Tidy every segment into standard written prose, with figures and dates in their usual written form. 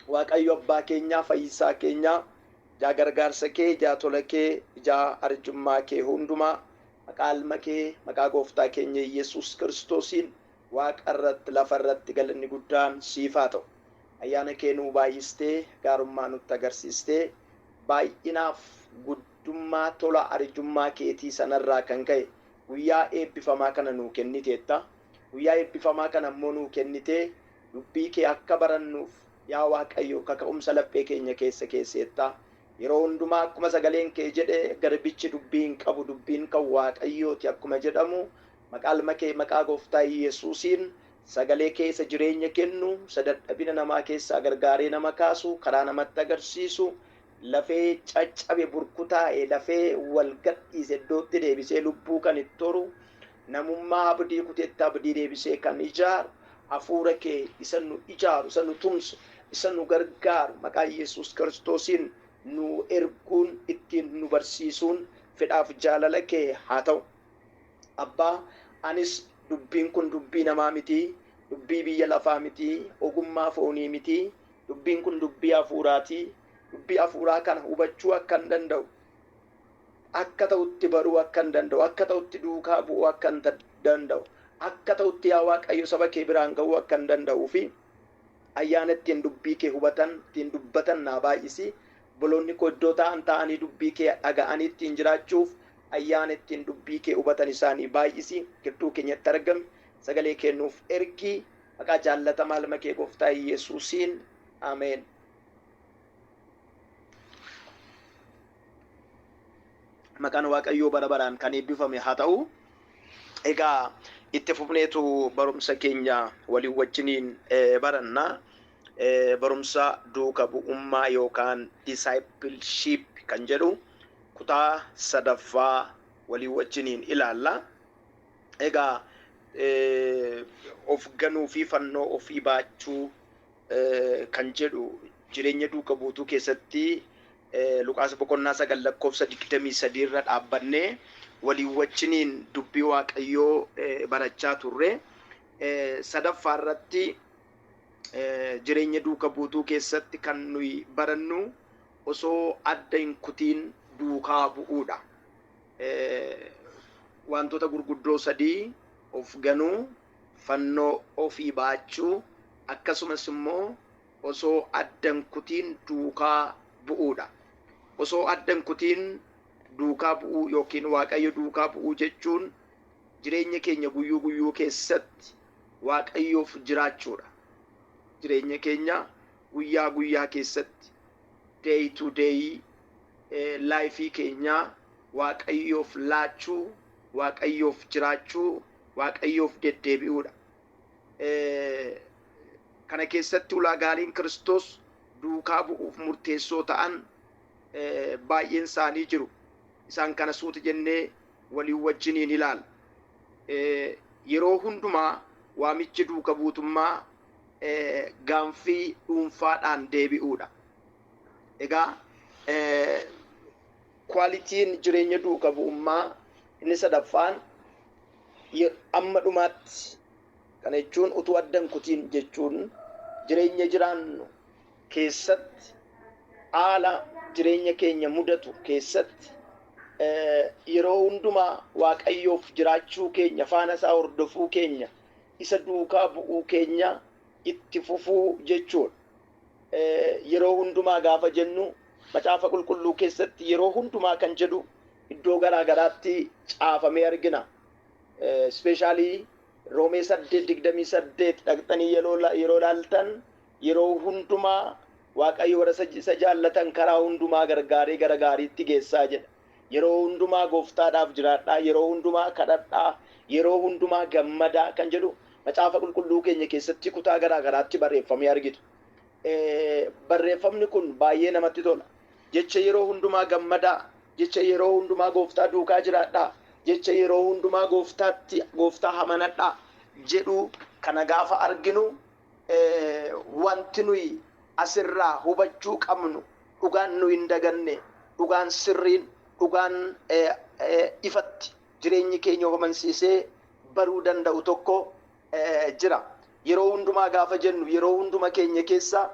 Waaqayyo abbaa keenyaa fayyisaa keenyaa ijaa gargaarsa kee ijaa tola kee ijaa arjummaa kee hundumaa maqaa ilma kee maqaa gooftaa keenya Yesuus Kiristoosiin waaqa irratti lafa irratti galanni guddaan siif haa ta'u. Ayyaana kee nuu baay'istee gaarummaa nutti agarsiistee baay'inaaf guddummaa tola arjummaa keetii sanarraa kan ka'e guyyaa eebbifamaa kana nuu kenniteetta. Guyyaa eebbifamaa kana immoo nuu kennitee dubbii kee akka barannuuf yaa Waaqayyo kaka'umsa laphee keenya keessa keesseetta. Yeroo hundumaa akkuma sagaleen kee jedhe garbichi dubbiin qabu dubbiin kan Waaqayyooti akkuma jedhamu maqaa ilma kee maqaa gooftaa Yesuusiin sagalee keessa jireenya kennu dadhabina namaa keessaa gargaaree nama kaasu karaa namatti agarsiisu lafee caccabe burkutaa'e lafee wal gadhiise iddootti deebisee lubbuu kan itti horu namummaa abdii kuteetti abdii deebisee kan ijaaru hafuura kee isa nu ijaaru isa nu tumsu isa nu gargaaru maqaa Yesuus Kiristoosiin nu erguun ittiin nu barsiisuun fedhaaf jaalala kee haa ta'u. Abbaa anis dubbiin kun dubbii namaa miti, dubbii biyya lafaa miti, ogummaa foonii miti, dubbiin kun dubbii hafuuraati. Dubbii hafuuraa kana hubachuu akka hin danda'u, akka ta'utti baruu akka hin danda'u, akka ta'utti duukaa bu'uu akka hin danda'u, akka ta'utti yaa Waaqayyo saba kee biraan ga'uu akka hin danda'uu fi ayyaana ittiin dubbii kee hubatan ittiin dubbatan naa baay'isi. Boloonni koo iddoo ta'anii dubbii kee dhaga'anii ittiin jiraachuuf ayyaana ittiin dubbii kee hubatan isaanii baay'isi. Gidduu keenyatti argami sagalee kennuuf ergi maqaa jaallatamaa ilma kee gooftaa Yesuusiin ameen. Maqaan Waaqayyoo bara baraan kan eebbifame haa ta'u. Egaa itti fufneetu barumsa keenya waliin wajjiniin baranna. Barumsa duuka bu'ummaa yookaan discipleship kan jedhu kutaa sadaffaa waliin wajjiniin ilaalla. Egaa of ganuu fi fannoo ofii baachuu kan jedhu jireenya duuka buutuu keessatti Luqaas boqonnaa 9 lakkoofsa 23 irra dhaabbannee waliin wajjiniin dubbii Waaqayyoo barachaa turre. Sadaffaa irratti jireenya duuka buutuu keessatti kan nuyi barannu osoo adda hin kutiin duukaa bu'uudha. Wantoota gurguddoo 3 of ganuu, fannoo ofii baachuu akkasumas immoo osoo adda hin kutiin duukaa bu'uudha. Osoo adda hin kutiin duukaa bu'uu yookiin Waaqayyo duukaa bu'uu jechuun jireenya keenya guyyuu guyyuu keessatti Waaqayyoof jiraachuudha. Jireenya keenya guyyaa guyyaa keessatti day to day laayifii keenya Waaqayyoof laachuu, Waaqayyoof jiraachuu, Waaqayyoof deddeebi'uudha. Kana keessatti ulaagaaleen Kiristoos duukaa bu'uuf murteessoo ta'an baay'een isaanii jiru. Isaan kana suuta jennee waliin wajjiniin ilaalla. Yeroo hundumaa waamichi duuka buutummaa gaanfii dhuunfaadhaan deebi'uudha. Egaa kwaalitiin jireenya duuka bu'ummaa inni sadaffaan amma dhumaatti kana jechuun utuu adda hin kutiin jechuun jireenya jiraannu keessatti haala jireenya keenya mudatu keessatti yeroo hundumaa Waaqayyoof jiraachuu keenya faana isaa hordofuu keenya isa duukaa bu'uu keenya itti fufuu jechuudha. Yeroo hundumaa gaafa jennu macaafa qulqulluu keessatti yeroo hundumaa kan jedhu iddoo garaa garaatti caafamee argina. Especially Roomee 8:28 dhaqxanii yeroo ilaaltan yeroo hundumaa Waaqayyo warra isa jaallatan karaa hundumaa gargaaree gara gaariitti geessaa jedha. Yeroo hundumaa gooftaadhaaf jiraadhaa, yeroo hundumaa kadhadhaa, yeroo hundumaa gammadaa kan jedhu macaafa qulqulluu keenya keessatti kutaa garaa garaatti barreeffamee argitu. Barreeffamni kun baay'ee namatti tola. Jecha yeroo hundumaa gammadaa, jecha yeroo hundumaa gooftaa duukaa jiraadhaa, jecha yeroo hundumaa gooftaa amanadhaa jedhu kana gaafa arginu wanti nuyi asirraa hubachuu qabnu dhugaan nu hin daganne, dhugaan sirriin, dhugaan ifatti jireenyi keenya amansiisee baruu danda'u tokko jira. Yeroo hundumaa gaafa jennu yeroo hunduma keenya keessa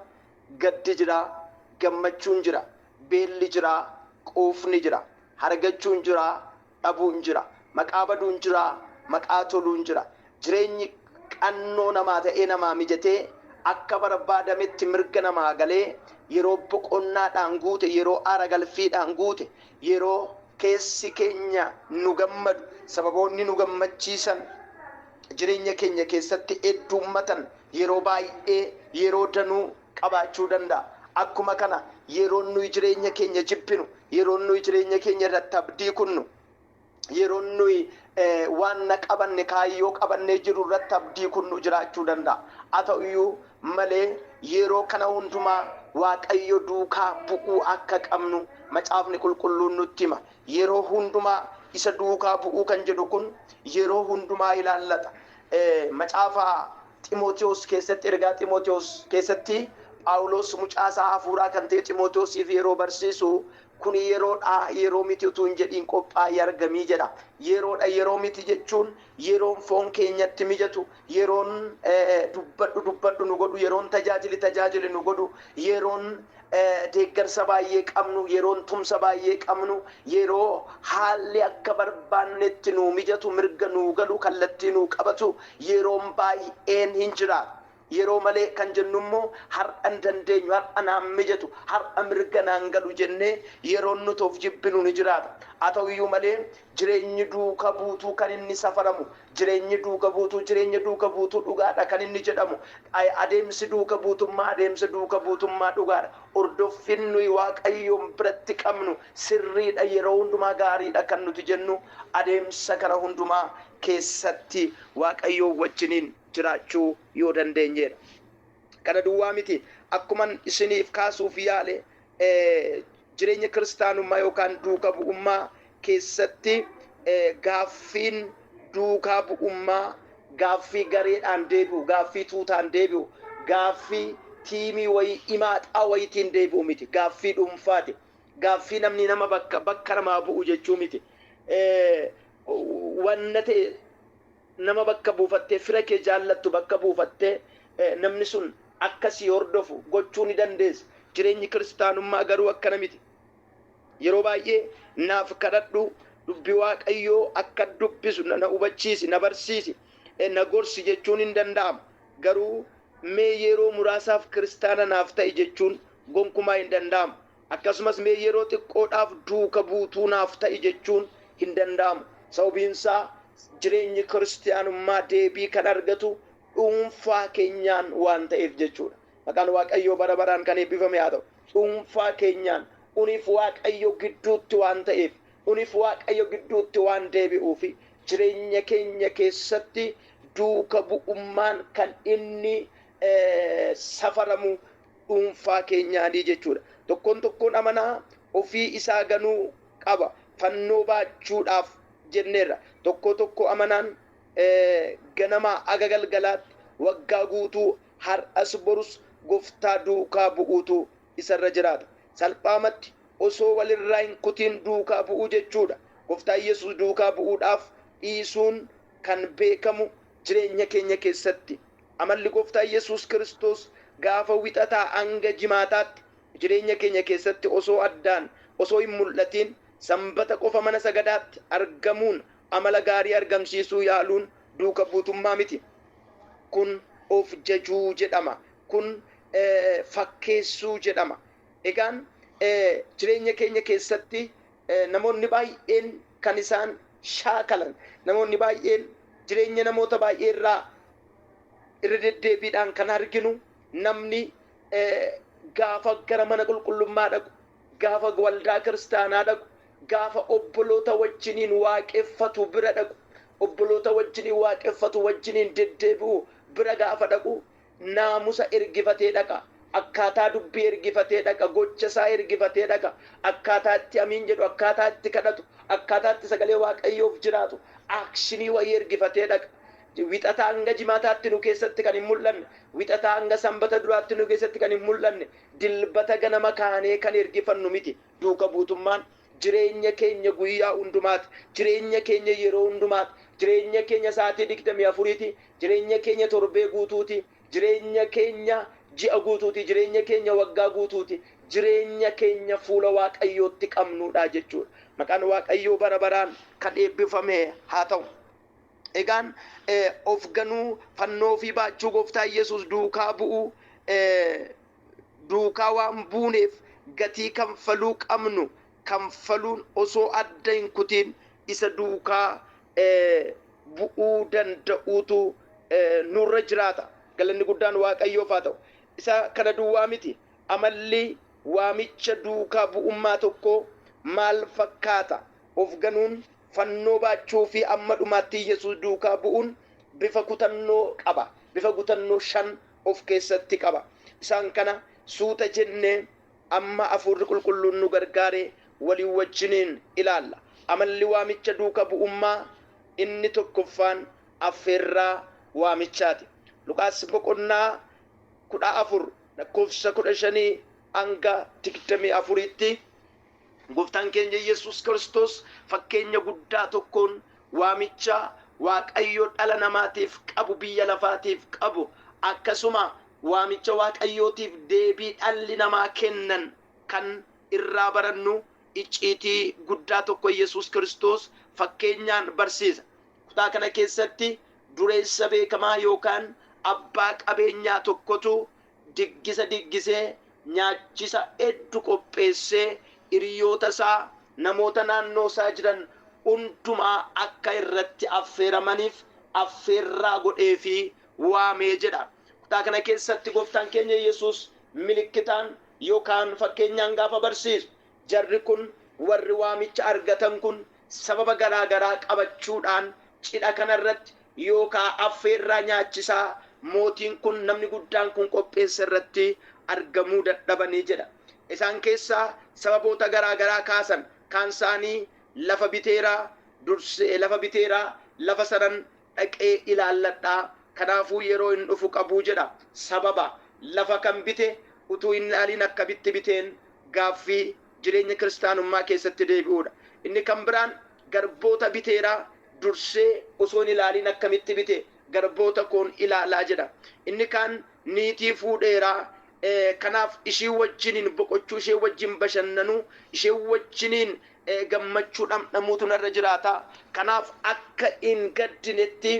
gaddi jira, gammachuun jira, beelli jira, quufni jira, hargachuun jira, dhabuun jira, maqaa baduun jira, maqaa toluun jira. Jireenyi qannoo namaa ta'ee namaa mijatee akka barbaadametti mirga namaa galee yeroo boqonnaadhaan guute, yeroo aara galfiidhaan guute, yeroo keessi keenya nu gammadu, sababoonni nu gammachiisan jireenya keenya keessatti hedduummatan yeroo baay'ee yeroo danuu qabaachuu danda'a. Akkuma kana yeroo nuyi jireenya keenya jibbinu, yeroo nuyi jireenya keenya irratti abdii kunnu, yeroo nuyi waan na qabanne kaayyoo qabannee jiru irratti abdii kunnu jiraachuu danda'a. Haa ta'uyyuu malee yeroo kana hundumaa Waaqayyo duukaa bu'uu akka qabnu macaafni qulqulluun nutti hima. Yeroo hundumaa isa duukaa bu'uu kan jedhu kun yeroo hundumaa ilaallata. Macaafa Ximootiyoos keessatti, ergaa Ximootiyoos keessatti Phaawulos mucaasaa hafuuraa kan ta'e Ximootiyoosiif yeroo barsiisu kun yeroodha, yeroo miti utuu hin jedhiin qophaa'ee argamii jedha. Yeroodha, yeroo miti jechuun yeroon foon keenyatti mijatu, yeroon dubbadhu nu godhu, yeroon tajaajili nu godhu, yeroon deeggarsa baay'ee qabnu, yeroon tumsa baay'ee qabnu, yeroo haalli akka barbaannetti nu mijatu, mirga nu galu, kallattii nu qabatu yeroon baay'een hin jiraatu. Yeroo malee kan jennu immoo har'a hin dandeenyu, har'a naan mijatu, har'a mirga naan galu jennee yeroon nuti of jibbinu ni jiraata. Haa ta'uyyuu malee jireenyi duuka buutuu kan inni safaramu, jireenyi duuka buutuu dhugaadha kan inni jedhamu. Adeemsi duuka buutummaa dhugaadha. Hordoffiin nuyi Waaqayyoon biratti qabnu sirriidha, yeroo hundumaa gaariidha kan nuti jennu adeemsa kana hundumaa keessatti Waaqayyoon wajjiniin jiraachuu yoo dandeenyedha. Kana duwwaa miti, akkuman isiniif kaasuuf yaale jireenya kiristaanummaa yookaan duuka bu'ummaa keessatti gaaffiin duukaa bu'ummaa gaaffii gareedhaan deebi'u, gaaffii tuutaan deebi'u, gaaffii tiimii wayii imaaxaa wayiitiin deebi'u miti, gaaffii dhuunfaati. Gaaffii namni nama bakka namaa bu'u jechuu miti. Wanna ta'e nama bakka buufattee, fira kee jaallattu bakka buufattee namni sun akkasii hordofu gochuu ni dandeessa. Jireenyi kiristaanummaa garuu akkana miti. Yeroo baay'ee naaf kadhadhu, dubbii Waaqayyoo akka dubbisu na hubachiisi, na barsiisi, na gorsi jechuun hin danda'amu. Garuu mee yeroo muraasaaf kiristaana naaf ta'i jechuun gonkumaa hin danda'amu. Akkasumas mee yeroo xiqqoodhaaf duuka buutuu naaf ta'i jechuun hin danda'amu. Sababiinsaa jireenyi kiristaanummaa deebii kan argatu dhuunfaa keenyaan waan ta'eef jechuudha. Maqaan Waaqayyoo bara baraan kan eebbifame haa ta'u. Dhuunfaa keenyaan uniif Waaqayyo gidduutti waan ta'eef, uniif Waaqayyo gidduutti waan deebi'uufi jireenya keenya keessatti duuka bu'ummaan kan inni safaramu dhuunfaa keenyaanii jechuudha. Tokkoon amanaa ofii isaa ganuu qaba, fannoo baachuudhaaf jenneerra. Tokko amanaan ganamaa aga galgalaatti waggaa guutuu har'as borus Gooftaa duukaa bu'uutu isarra jiraata. Salphaamatti osoo walirraa hin kutiin duukaa bu'uu jechuudha. Gooftaa Yesuus duukaa bu'uudhaaf dhiisuun kan beekamu jireenya keenya keessatti. Amalli Gooftaa Yesuus Kiristoos gaafa wixataa hanga jimaataatti jireenya keenya keessatti osoo hin mul'atiin sanbata qofa mana sagadaatti argamuun amala gaarii argamsiisuu yaaluun duuka buutummaa miti. Kun of jajuu jedhama. Kun fakkeessuu jedhama. Egaan jireenya keenya keessatti namoonni baay'een kan isaan shaakalan, namoonni baay'een jireenya namoota baay'ee irra deddeebiidhaan kan arginu, namni gaafa gara mana qulqullummaa dhaqu, gaafa waldaa kiristaanaa dhaqu, gaafa obboloota wajjiniin waaqeffatu bira dhaqu, obboloota wajjiniin waaqeffatu wajjiniin deddeebi'u bira gaafa dhaqu naamusa ergifatee dhaqa. Akkaataa dubbii ergifatee dhaqa, gocha isaa ergifatee dhaqa, akkaataa itti amiin jedhu, akkaataa itti kadhatu, akkaataa itti sagalee Waaqayyoof jiraatu, aakshinii wayii ergifatee dhaqa. Wixataa hanga jimaataatti nu keessatti kan hin mul'anne, wixataa hanga sanbata duraatti nu keessatti kan hin mul'anne, dilbata ganama kaanee kan ergifannu miti. Duuka buutummaan jireenya keenya guyyaa hundumaati, jireenya keenya yeroo hundumaati, jireenya keenya sa'aatii 24ti, jireenya keenya torbee guutuuti, jireenya keenya ji'a guutuuti, jireenya keenya waggaa guutuuti, jireenya keenya fuula Waaqayyootti qabnuudha jechuudha. Maqaan Waaqayyoo bara baraan kan eebbifame haa ta'u. Egaan of ganuu, fannoo fi baachuu Gooftaa Yesuus duukaa bu'uu, duukaa waan buuneef gatii kanfaluu qabnu kanfaluun osoo adda hin kutiin isa duukaa bu'uu danda'uutu nurra jiraata. Galanni guddaan Waaqayyoof haa ta'u. Isa kana duwwaa miti. Amalli waamicha duukaa bu'ummaa tokko maal fakkaata? Of ganuun, fannoo baachuu fi amma dhumaatti Yesuus duukaa bu'uun bifa kutannoo qaba. Bifa kutannoo 5 of keessatti qaba. Isaan kana suuta jennee amma Hafuurri Qulqulluun nu gargaare waliin wajjiniin ilaalla. Amalli waamicha duukaa bu'ummaa inni tokkoffaan affeerraa waamichaati. Luqaas boqonnaa 14 lakkoofsa 15 hanga 24tti Gooftaan keenya Yesuus Kiristoos fakkeenya guddaa tokkoon waamicha Waaqayyo dhala namaatiif qabu, biyya lafaatiif qabu, akkasuma waamicha Waaqayyootiif deebii dhalli namaa kennan kan irraa barannu icciitii guddaa tokko Yesuus Kiristoos fakkeenyaan barsiisa. Kutaa kana keessatti dureessa beekamaa yookaan abbaa qabeenyaa tokkotu diggisee nyaachisa hedduu qopheessee hiriyoota isaa, namoota naannoo isaa jiran hundumaa akka irratti affeeramaniif affeerraa godhee fi waamee jedha. Kutaa kana keessatti Gooftaan keenya Yesuus milikitaan yookaan fakkeenyaan gaafa barsiisu, jarri kun warri waamicha argatan kun sababa garaagaraa qabachuudhaan cidha kanarratti yookaan affeerraa nyaachisaa mootiin kun, namni guddaan kun qopheessa irratti argamuu dadhabanii jedha. Isaan keessaa sababoota garaagaraa kaasan. Kaan isaanii lafa biteeraa, dursee lafa biteeraa, lafa sanan dhaqee ilaalladhaa, kanaafuu yeroo hin dhufu qabuu jedha. Sababa lafa kan bite utuu hin ilaalin akkamitti biteen gaaffii jireenya kiristaanummaa keessatti deebi'uudha. Inni kan biraan garboota biteeraa dursee osoo hin ilaalin akkamitti bite garboota koon ilaalaa jedha. Inni kaan niitii fuudheeraa, kanaaf ishee wajjiniin boqochuu, ishee wajjin bashannanuu, ishee wajjiniin gammachuu dhamdhamuutu narra jiraata. Kanaaf akka hin gaddinetti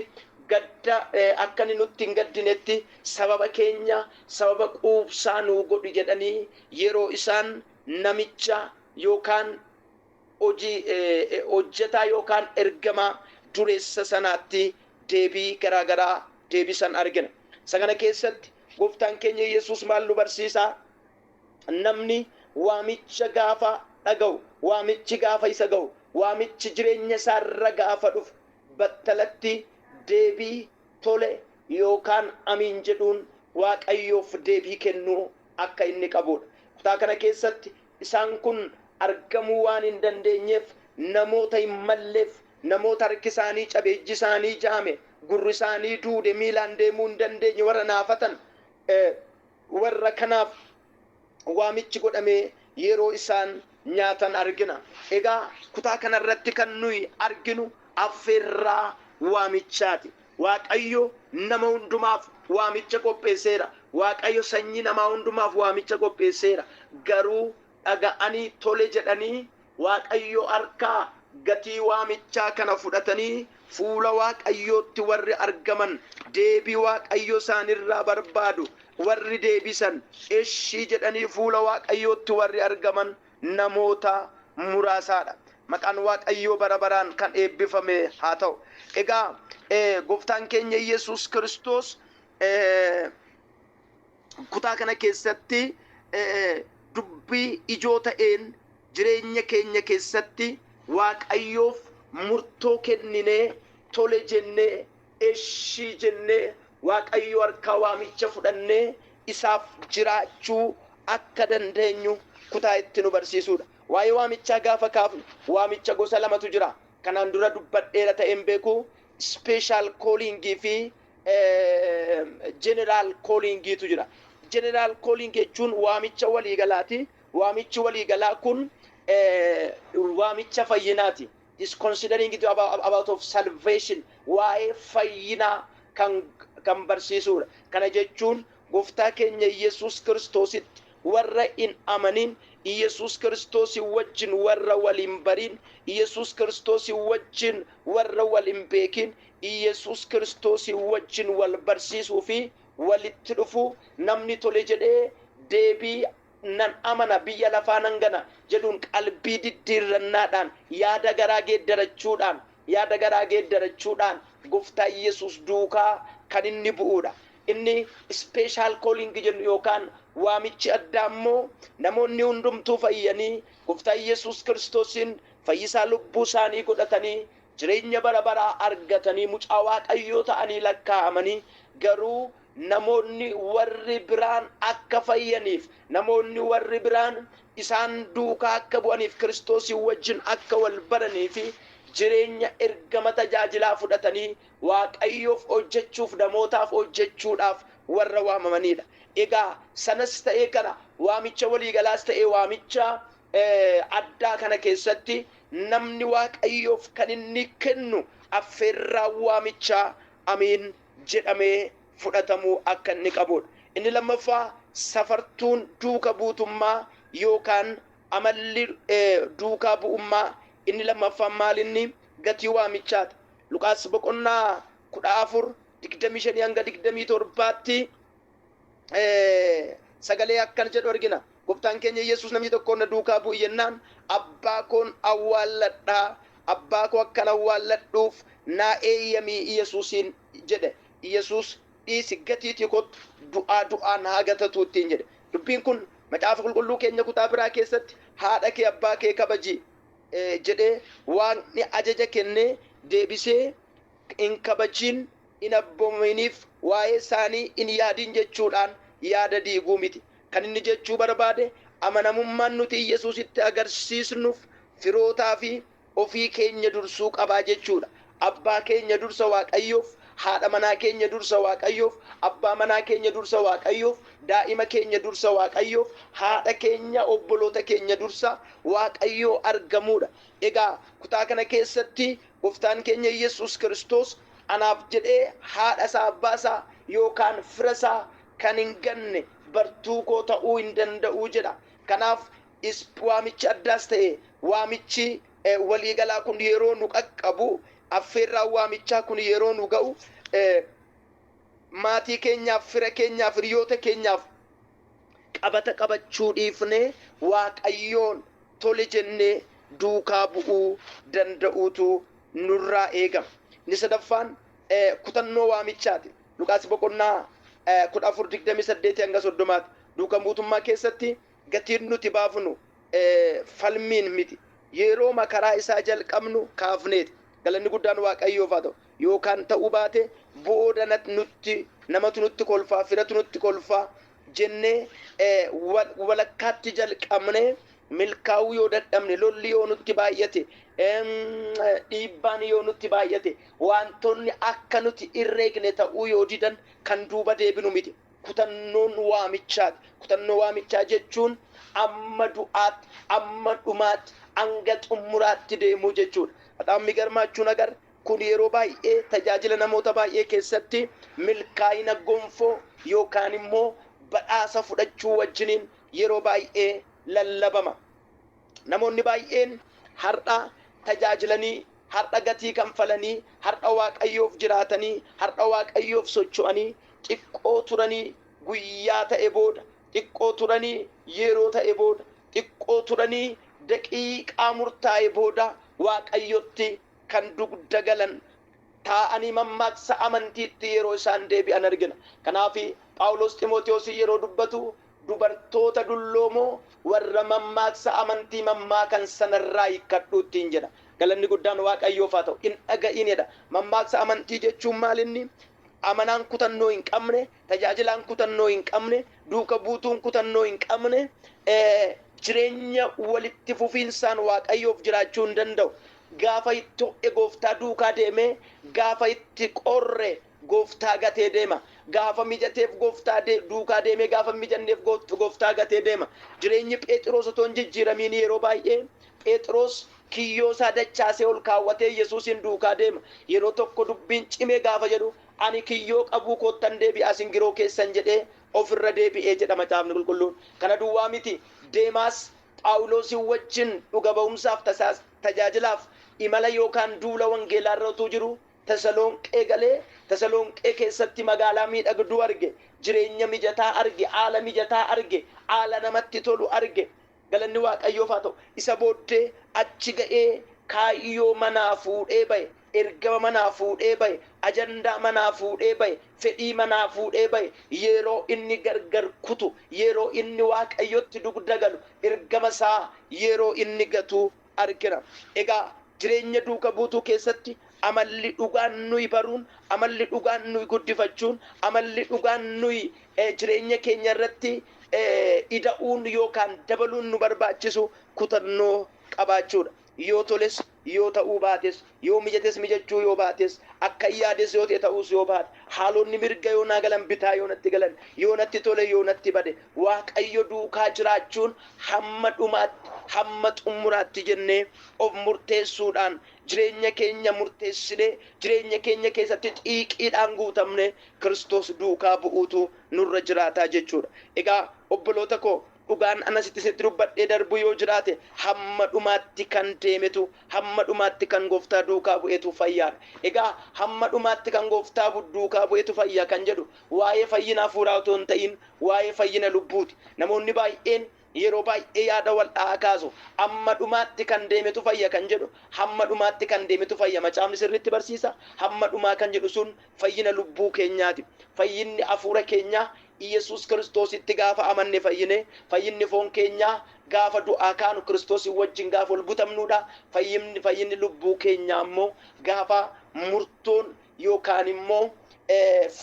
gadda akka nutti hin gaddinetti sababa keenya, sababa quubsaa nuu godhi jedhanii yeroo isaan namicha yookaan hojjetaa yookaan ergamaa dureessa sanaatti deebii garaagaraa deebisan argina. Isa kana keessatti Gooftaan keenya Yesuus maal nu barsiisa? Namni waamicha gaafa dhaga'u, waamichi gaafa isa ga'u, waamichi jireenya isaarra gaafa dhufu battalatti deebii tole yookaan amiin jedhuun Waaqayyoof deebii kennuu akka inni qabudha. Kutaa kana keessatti isaan kun argamuu waan hin dandeenyeef namoota hin malleef, namoota harki isaanii cabe, ijji isaanii jaame, gurri isaanii duude, miilaan deemuu hin dandeenye warra naafatan, warra kanaaf waamichi godhamee yeroo isaan nyaatan argina. Egaa kutaa kanarratti kan nuyi arginu affeerraa waamichaati. Waaqayyo nama hundumaaf waamicha qopheesseera. Waaqayyo sanyii namaa hundumaaf waamicha qopheesseera. Garuu dhaga'anii tole jedhanii Waaqayyo harkaa gatii waamichaa kana fudhatanii fuula Waaqayyootti warri argaman, deebii Waaqayyo isaanirraa barbaadu warri deebisan, eeshii jedhanii fuula Waaqayyootti warri argaman namoota muraasaadha. Maqaan Waaqayyoo bara baraan kan eebbifame haa ta'u. Egaa Gooftaan keenya Yesuus Kiristoos kutaa kana keessatti dubbii ijoo ta'een jireenya keenya keessatti Waaqayyoof murtoo kenninee tole jennee eeshii jennee Waaqayyo harkaa waamicha fudhannee isaaf jiraachuu akka dandeenyu kutaa itti nu barsiisudha. Waa'ee waamichaa gaafa kaafnu waamicha gosa lamatu jira. Kanaan dura dubbadheera ta'een beeku, special callingii fi general callingiitu jira. General calling jechuun waamicha waliigalaati. Waamichi waliigalaa kun waamicha fayyinaati. Is considering it about of salvation. Waa'ee fayyinaa kan barsiisudha. Kana jechuun gooftaa keenya Yesuus Kiristoositti warra hin amanin, Yesuus Kiristoosin wajjin warra waliin barin, Yesuus Kiristoosin wajjin warra waliin beekin, Yesuus Kiristoosin wajjin wal barsiisuu fi walitti dhufu namni tole jedhee deebii nan amana biyya lafaa nan gana jedhuun qalbii diddiirrannaadhaan yaada garaa geeddarachuudhaan gooftaa Yesuus duukaa kan inni bu'uudha. Inni special calling jennu yookaan waamichi addaa immoo namoonni hundumtuu fayyanii gooftaa Yesuus Kiristoosin fayyisaa lubbuu isaanii godhatanii jireenya bara baraa argatanii mucaa Waaqayyoo ta'anii lakkaa'amanii, garuu namoonni warri biraan akka fayyaniif, namoonni warri biraan isaan duukaa akka bu'aniif, Kiristoosin wajjin akka wal baranii fi jireenya ergama tajaajilaa fudhatanii Waaqayyoof hojjechuuf, namootaaf hojjechuudhaaf warra waamamanidha. Egaa sanas ta'ee kana waamicha waliigalaas ta'ee waamicha addaa kana keessatti namni Waaqayyoof kan inni kennu affeerraa waamichaa amiin jedhamee fudhatamuu akka inni qabudha. Inni lammaffaa safartuun duuka buutummaa yookaan amalli duukaa bu'ummaa. Inni lammaffaan maalinni gatii waamichaati. Luqaas boqonnaa 14:25 hanga 27tti sagalee akkana jedhu argina. Gooftaan keenya Yesuus namni tokko na duukaa bu'i jennaan, abbaa koon awwaalladhaa, abbaa koo akkan awwaalladhuuf naa eeyyamii Yesuusiin jedhe. Yesuus dhiisi gatiitii kottu du'aan haa gatatu ittiin jedhe. Dubbiin kun macaafa qulqulluu keenya kutaa biraa keessatti haadha kee abbaa kee kabaji jedhee Waaqni ajaja kennee deebisee hin kabajiin hin abboominiif waa'ee isaanii hin yaadin jechuudhaan yaada diiguu miti. Kan inni jechuu barbaade amanamummaan nuti Yesuusitti agarsiisnuuf firootaa fi ofii keenya dursuu qabaa jechuudha. Abbaa keenya dursa Waaqayyoof, haadha manaa keenya dursa Waaqayyoof, abbaa manaa keenya dursa Waaqayyoof, daa'ima keenya dursa Waaqayyoof, haadha keenya, obboloota keenya dursa Waaqayyoo argamuudha. Egaa kutaa kana keessatti gooftaan keenya Yesuus Kiristoos anaaf jedhee haadha isaa, abbaa isaa yookaan fira isaa kan hin ganne bartuu koo ta'uu hin danda'u jedha. Kanaaf waamichi addaas ta'e waamichi waliigalaa kun yeroo nu qaqqabu, affeerraan waamichaa kun yeroo nu ga'u, maatii keenyaaf, fira keenyaaf, hiriyoota keenyaaf qabachuu dhiifnee Waaqayyoon tole jennee duukaa bu'uu danda'uutu nurraa eegama. Inni sadaffaan kutannoo waamichaati. Luqaas boqonnaa 14:28 hanga 30 duukaa buutummaa keessatti gatiin nuti baafnu falmiin miti. Yeroo makaraa isaa jalqabnu kaafneeti. Galanni guddaan Waaqayyoof haa ta'u. Yookaan ta'uu baate booda namatu nutti kolfaa, firatu nutti kolfaa jennee walakkaatti jalqabnee milkaa'uu yoo dadhabne, lolli yoo nutti baay'ate, dhiibbaan yoo nutti baay'ate, wantoonni akka nuti irreegne ta'uu yoo didan kan duuba deebinu miti. Kutannoon waamichaati. Kutannoo waamichaa jechuun amma du'aatti, amma dhumaatti, hanga xumuraatti deemuu jechuudha. Badaam migarmaachuun agar kun yeroo baay'ee tajaajila namoota baay'ee keessatti milkaa'ina gonfoo yookaan immoo badhaasa fudhachuu wajjiniin yeroo baay'ee lallabama. Namoonni baay'een har'a tajaajilanii, har'a gatii kanfalanii, har'a Waaqayyoof jiraatanii, har'a Waaqayyoof socho'anii, xiqqoo turanii guyyaa ta'e booda, xiqqoo turanii yeroo ta'e booda, xiqqoo turanii daqiiqaa murtaa'e booda Waaqayyotti kan dugda galan taa'anii mammaaksa amantiitti yeroo isaan deebi'an argina. Kanaaf Phaawulos Xiimotewos yeroo dubbatu dubartoota dulloomoo warra mammaaksa amantii mammaakan sanarraa hiikkadhuuttiin jedha. Galanni guddaan Waaqayyoof haa ta'u. Hin dhaga'inidha. Mammaaksa amantii jechuun maalinni amanaan kutannoo hin qabne, tajaajilaan kutannoo hin qabne, duuka buutuun kutannoo hin qabne, jireenya walitti fufiinsaan Waaqayyoof jiraachuu hin danda'u. Gaafa itti ho'e gooftaa duukaa deemee, gaafa itti qorre gooftaa gatee deema. Gaafa mijateef gooftaa duukaa deemee, gaafa mijanneef gooftaa gatee deema. Jireenyi Phexros otoo hin jijjiiramiin yeroo baay'ee Phexros kiyyoo isaa dachaasee ol kaawwatee Yesuusin duukaa deema. Yeroo tokko dubbiin cimee gaafa jedhu ani kiyyoo qabuu koottan deebi'aa singiroo keessan jedhee ofirra deebi'ee jedha macaafni qulqulluun. Kana duwwaa miti. Deemaas Phaawulosin wajjin dhuga ba'umsaaf tajaajilaaf imala yookaan duula wangeelaa irra utuu jiru Tasalonqee galee Tasalonqee keessatti magaalaa miidhagduu arge, jireenya mijataa arge, haala mijataa arge, haala namatti tolu arge. Galanni Waaqayyoof haa ta'u. Isa booddee achi ga'ee kaayyoo manaa fuudhee ba'e, ergama manaa fuudhee ba'e, ajandaa manaa fuudhee ba'e, fedhii manaa fuudhee ba'e. Yeroo inni gargar kutu, yeroo inni Waaqayyotti dugda galu, ergama isaa yeroo inni gatu argina. Egaa jireenya duuka buutuu keessatti amalli dhugaan nuyi baruun, amalli dhugaan nuyi guddifachuun, amalli dhugaan nuyi jireenya keenya irratti ida'uun yookaan dabaluun nu barbaachisu kutannoo qabaachuudha. Yoo toles yoo ta'uu baates, yoo mijates mijachuu yoo baates, akka yaades yoo ta'e ta'uus yoo baate, haalonni mirga yoo naa galan bitaa yoo natti galan, yoo natti tole yoo natti bade, Waaqayyo duukaa jiraachuun hamma dhumaatti, hamma xumuraatti jennee of murteessuudhaan jireenya keenya murteessinee jireenya keenya keessatti xiiqiidhaan guutamne Kiristoos duukaa bu'uutu nurra jiraataa jechuudha. Egaa obboloota koo, dhugaan anasitti sitti dubbadhee darbu yoo jiraate hamma dhumaatti kan deemetu, hamma dhumaatti kan Gooftaa duukaa bu'eetu fayyaadha. Egaa hamma dhumaatti kan Gooftaa duukaa bu'eetu fayyaa kan jedhu waa'ee fayyina hafuuraa otoo hin ta'in waa'ee fayyina lubbuuti. Namoonni baay'een yeroo baay'ee yaada wal dhahaa kaasu. Hamma dhumaatti kan deemetu fayya kan jedhu, hamma dhumaatti kan deemetu fayya. Macaafni sirriitti barsiisa. Hamma dhumaa kan jedhu sun fayyina lubbuu keenyaati. Fayyinni hafuura keenyaa Yesuus Kiristoositti gaafa amanne fayyine, fayyinni foon keenyaa gaafa du'aa kaanu Kiristoosii wajjin gaafa ol butamnuudha. Fayyinni lubbuu keenyaa immoo gaafa murtoon yookaan immoo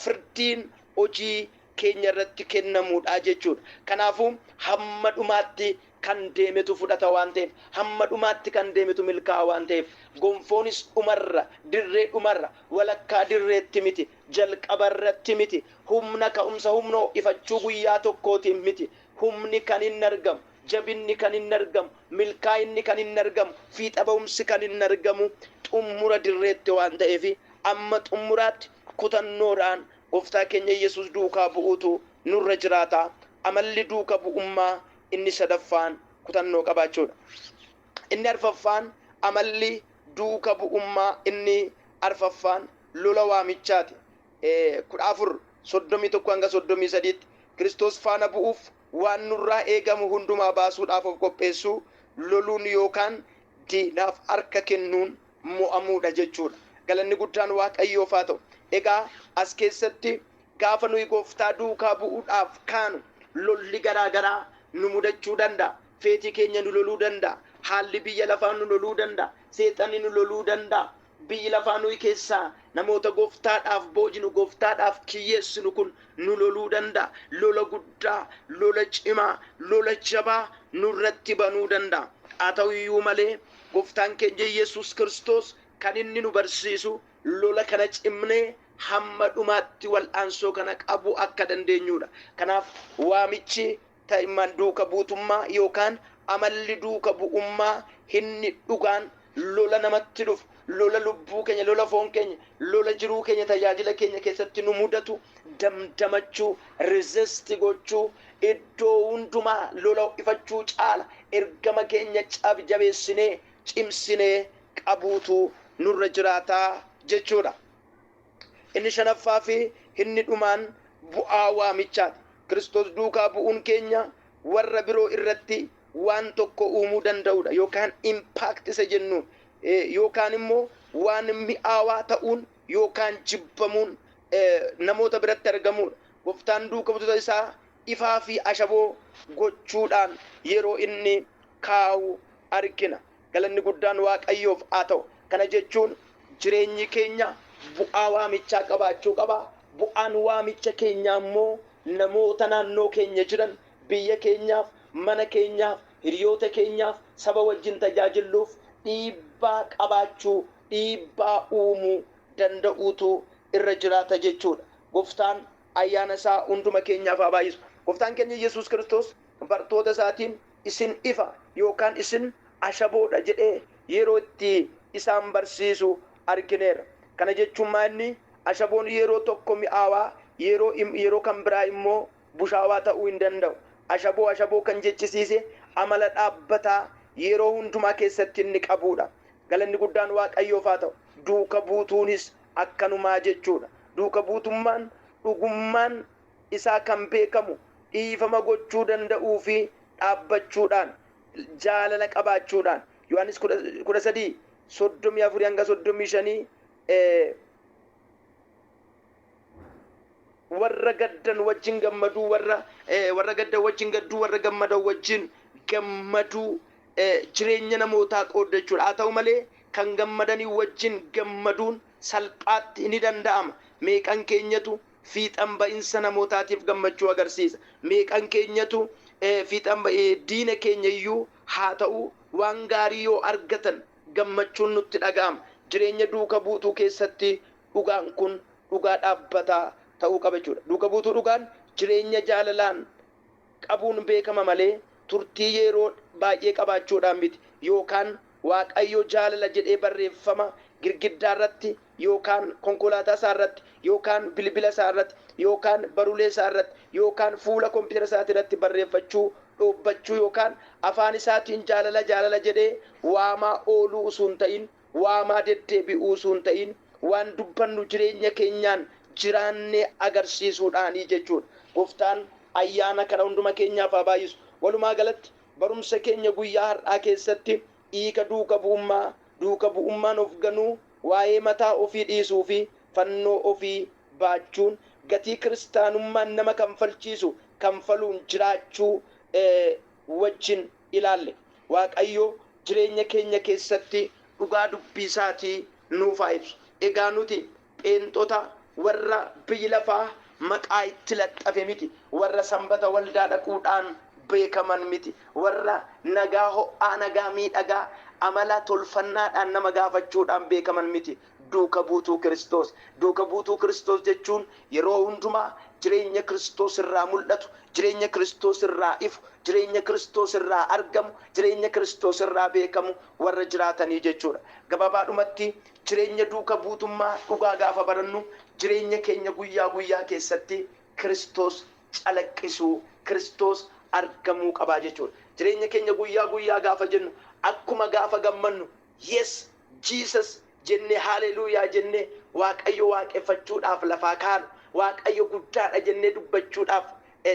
firdiin hojii keenya irratti kennamuudha jechuudha. Kanaafuu hamma dhumaatti kan deemetu fudhata waan ta'eef, hamma dhumaatti kan deemetu milkaa'a waan ta'eef, gonfoonis dhumarra, dirree dhumarra, walakkaa dirreetti miti, jalqabarratti miti, humna ka'umsa humna ifachuu guyyaa tokkootiin miti. Humni kan hin argamu, jabinni kan hin argamu, milkaa'inni kan hin argamu, fiixa ba'umsi kan hin argamu xumura dirreetti waan ta'eef amma xumuraatti kutannoodhaan Gooftaa keenya Yesuus duukaa bu'uutu nurra jiraata. Amalli duuka bu'ummaa inni sadaffaan kutannoo qabaachuudha. Inni arfaffaan amalli duuka bu'ummaa inni arfaffaan lola waamichaati. 14:31-33 Kiristoos faana bu'uuf waan nurraa eegamu hundumaa baasuudhaaf of qopheessuu, loluun yookaan diinaaf harka kennuun mo'amuudha jechuudha. Galanni guddaan Waaqayyoof haa ta'u. Egaa as keessatti gaafa nuyi Gooftaa duukaa bu'uudhaaf kaanu lolli garaagaraa nu mudachuu danda'a. Feetii keenya nu loluu danda'a. Haalli biyya lafaa nu loluu danda'a. Seexanni nu loluu danda'a. Biyyi lafaa nuyi keessaa namoota Gooftaadhaaf boojinu, Gooftaadhaaf kiyyeessinu kun nu loluu danda'a. Lola guddaa, lola cimaa, lola jabaa nurratti banuu danda'a. Haa ta'u iyyuu malee Gooftaan keenya Yesuus Kiristoos kan inni nu barsiisu lola kana cimnee hamma dhumaatti wal'aansoo kana qabu akka dandeenyudha. Kanaaf waamichi ta'imman duuka buutummaa yookaan amalli duuka bu'ummaa inni dhugaan lola namatti dhufu, lola lubbuu keenya, lola foon keenya, lola jiruu keenya, tajaajila keenya keessatti nu mudatu damdamachuu, resist gochuu, iddoo hundumaa lola ifachuu caala ergama keenya jabeessinee cimsinee qabuutu nurra jiraataa jechuudha. Inni shanaffaa fi inni dhumaan bu'aa waamichaati. Kiristoos duukaa bu'uun keenya warra biroo irratti waan tokko uumuu danda'udha yookaan impact isa jennuun yookaan immoo waan mi'aawaa ta'uun yookaan jibbamuun namoota biratti argamuudha. Gooftaan duuka buutota isaa ifaa fi ashaboo gochuudhaan yeroo inni kaa'u argina. Galanni guddaan Waaqayyoof haa ta'u. Kana jechuun jireenyi keenya bu'aa waamichaa qabaachuu qaba. Bu'aan waamicha keenyaa immoo namoota naannoo keenya jiran, biyya keenyaaf, mana keenyaaf, hiriyoota keenyaaf, saba wajjin tajaajiluuf dhiibbaa qabaachuu, dhiibbaa uumuu danda'uutu irra jiraata jechuudha. Gooftaan ayyaana isaa hunduma keenyaaf haa baay'isu. Gooftaan keenya Yesuus Kiristoos bartoota isaatiin isin ifa yookaan isin ashaboodha jedhee yeroo itti isaan barsiisu argineera. Kana jechuun maanni ashaboon yeroo tokko mi'aawaa, yeroo kan biraa immoo bushaawaa ta'uu hin danda'u. Ashaboo kan jechisiise amala dhaabbataa yeroo hundumaa keessatti inni qabuudha. Galanni guddaan Waaqayyoof haa ta'u. Duuka buutuunis akkanumaa jechuudha. Duuka buutummaan dhugummaan isaa kan beekamu dhiifama gochuu danda'uu fi dhaabbachuudhaan jaalala qabaachuudhaan. Yohaannis 13:34-35 warra gaddan wajjin gammaduu warra gaddan wajjin gadduu warra gammadan wajjin gammaduu jireenya namootaa qooddachuudha. Haa ta'u malee kan gammadanii wajjin gammaduun salphaatti ni danda'ama. Meeqan keenyatu fiixan ba'insa namootaatiif gammachuu agarsiisa. Meeqan keenyatu fiixan diina keenya iyyuu haa ta'u waan gaarii yoo argatan gammachuun nutti dhaga'ama. Jireenya duuka buutuu keessatti dhugaan kun dhugaa dhaabbataa ta'uu qaba jechuudha. Duuka buutuu dhugaan jireenya jaalalaan qabuun beekama malee turtii yeroo baay'ee qabaachuudhaan miti. Yookaan Waaqayyo jaalala jedhee barreeffama girgiddaa irratti yookaan konkolaataa isaa irratti yookaan bilbila isaa irratti yookaan barulee isaa irratti yookaan fuula kompiitara isaa irratti barreeffachuu dhoobbachuu yookaan afaan isaatiin jaalala jedhee waamaa ooluu osoo hin ta'in waamaa deddeebi'uu osoo hin ta'in waan dubbannu jireenya keenyaan jiraannee agarsiisuudhaanii jechuudha. Gooftaan ayyaana kana hunduma keenyaaf haa baay'isu. Walumaa galatti barumsa keenya guyyaa har'aa keessatti hiika duuka bu'ummaan of ganuu, waa'ee mataa ofii dhiisuu fi fannoo ofii baachuun gatii kiristaanummaan nama kanfalchiisu kanfaluun jiraachuu wajjin ilaalle. Waaqayyo jireenya keenya keessatti dhugaa dubbii isaatii nuuf haa ibsu. Egaa nuti pheenxota warra biyyi lafaa maqaa itti laxxafe miti. Warra sanbata waldaa dhaquudhaan beekaman miti. Warra nagaa ho'aa, nagaa miidhagaa, amala tolfannaadhaan nama gaafachuudhaan beekaman miti. Duuka buutuu Kiristoos. Duuka buutuu Kiristoos jechuun yeroo hundumaa jireenya Kiristoos irraa mul'atu, jireenya Kiristoos irraa ifu, jireenya Kiristoos irraa argamu, jireenya Kiristoos irraa beekamu warra jiraatanii jechuudha. Gabaabaadhumatti jireenya duuka buutummaa dhugaa gaafa barannu jireenya keenya guyyaa guyyaa keessatti Kiristoos calaqqisuu, Kiristoos argamuu qabaa jechuudha. Jireenya keenya guyyaa guyyaa gaafa jennu akkuma gaafa gammannu yes Jesus jenne haleluuyaa jenne Waaqayyo waaqeffachuudhaaf lafaa kaanu, Waaqayyo guddaadha jenne dubbachuudhaaf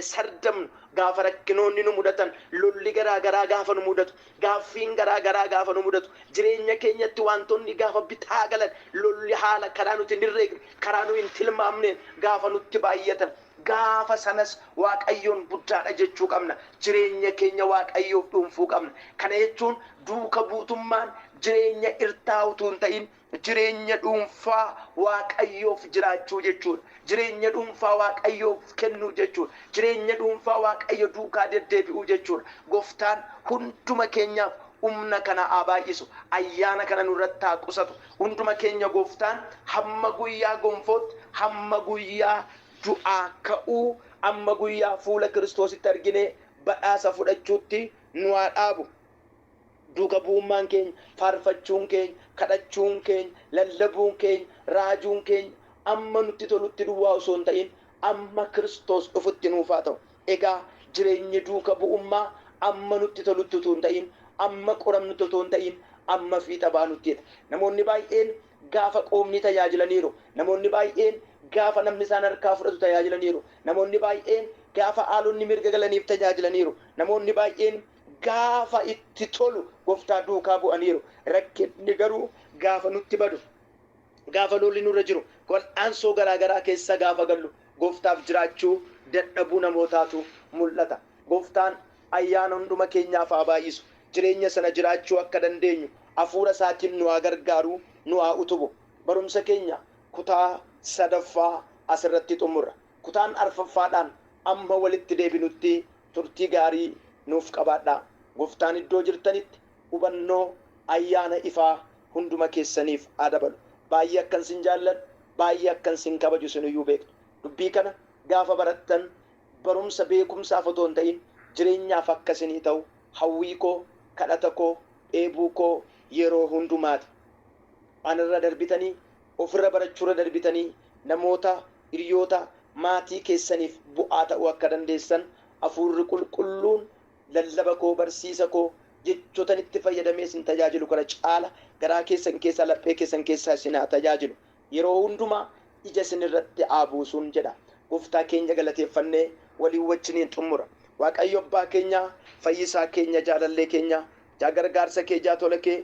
sardamnu gaafa rakkinoonni nu mudatan, lolli garaa gaafa nu mudatu, gaaffiin garaa gaafa nu mudatu, jireenya keenyatti wantoonni gaafa bitaa galan, lolli haala karaa nuti hin herreegne, karaa nu hin tilmaamneen gaafa nutti baay'atan, gaafa sanas Waaqayyoon guddaadha jechuu qabna. Jireenya keenya Waaqayyoof dhuunfuu qabna. Kana jechuun duuka buutummaan jireenya irtaa'utu hin ta'in jireenya dhuunfaa Waaqayyoof jiraachuu jechuudha. Jireenya dhuunfaa Waaqayyoof kennuu jechuudha. Jireenya dhuunfaa Waaqayyo duukaa deddeebi'uu jechuudha. Gooftaan hunduma keenyaaf humna kana haa baay'isu. Ayyaana kana nurratti haa qusatu. Hunduma keenya Gooftaan hamma guyyaa gonfootti, hamma guyyaa du'aa ka'uu, amma guyyaa fuula Kiristoositti argine badhaasa fudhachuutti nu haa dhaabu. Duuka bu'ummaan keenya, faarfachuun keenya, kadhachuun keenya, lallabuun keenya, raajuun keenya amma nutti tolutti duwwaa osoo hin ta'in amma Kiristoos dhufutti nuuf haa ta'u. Egaa jireenyi duuka bu'ummaa amma nutti tolutti osoo hin ta'in, amma qoramnutti osoo hin ta'in, amma fiixa baanuttidha. Namoonni baay'een gaafa qoomni tajaajilaniiru. Namoonni baay'een gaafa namni isaan harkaa fudhatu tajaajilaniiru. Namoonni baay'een gaafa haalonni mirga galaniif tajaajilaniiru. Namoonni baay'een gaafa itti tolu Gooftaa duukaa bu'aniiru. Rakkinni garuu gaafa nutti badu, gaafa lolli nurra jiru, wal'aansoo garaa keessa gaafa gallu Gooftaaf jiraachuu dadhabuu namootaatu mul'ata. Gooftaan ayyaana hunduma keenyaaf haa baay'isu. Jireenya sana jiraachuu akka dandeenyu hafuura isaatiin nu haa gargaaru, nu haa utubu. Barumsa keenya kutaa sadaffaa asirratti xumurra. Kutaan arfaffaadhaan amma walitti deebinutti turtii gaarii nuuf qabaadhaa. Gooftaan iddoo jirtanitti hubannoo ayyaana ifaa hunduma keessaniif haa dabalu. Baay'ee akkan sin jaalladhu, baay'ee akkan sin kabaju siniyyuu beektu. Dubbii kana gaafa barattan barumsa beekumsaaf otoo hin ta'in jireenyaaf akka isinii ta'u hawwii koo, kadhata koo, eebuu koo yeroo hundumaati. Anarra darbitanii, ofirra barachuurra darbitanii namoota hiriyoota maatii keessaniif bu'aa ta'uu akka dandeessan hafuurri qulqulluun lallaba koo barsiisa koo jechoota itti fayyadamee isin tajaajilu kana caala garaa keessan keessaa laphee keessan keessaa isin haa tajaajilu yeroo hundumaa ija isin irratti haa buusuun jedha. Gooftaa keenya galateeffannee waliin wajjiniin xumura. Waaqayyo abbaa keenya fayyisaa keenya jaalallee keenya jaa gargaarsa kee jaa tola kee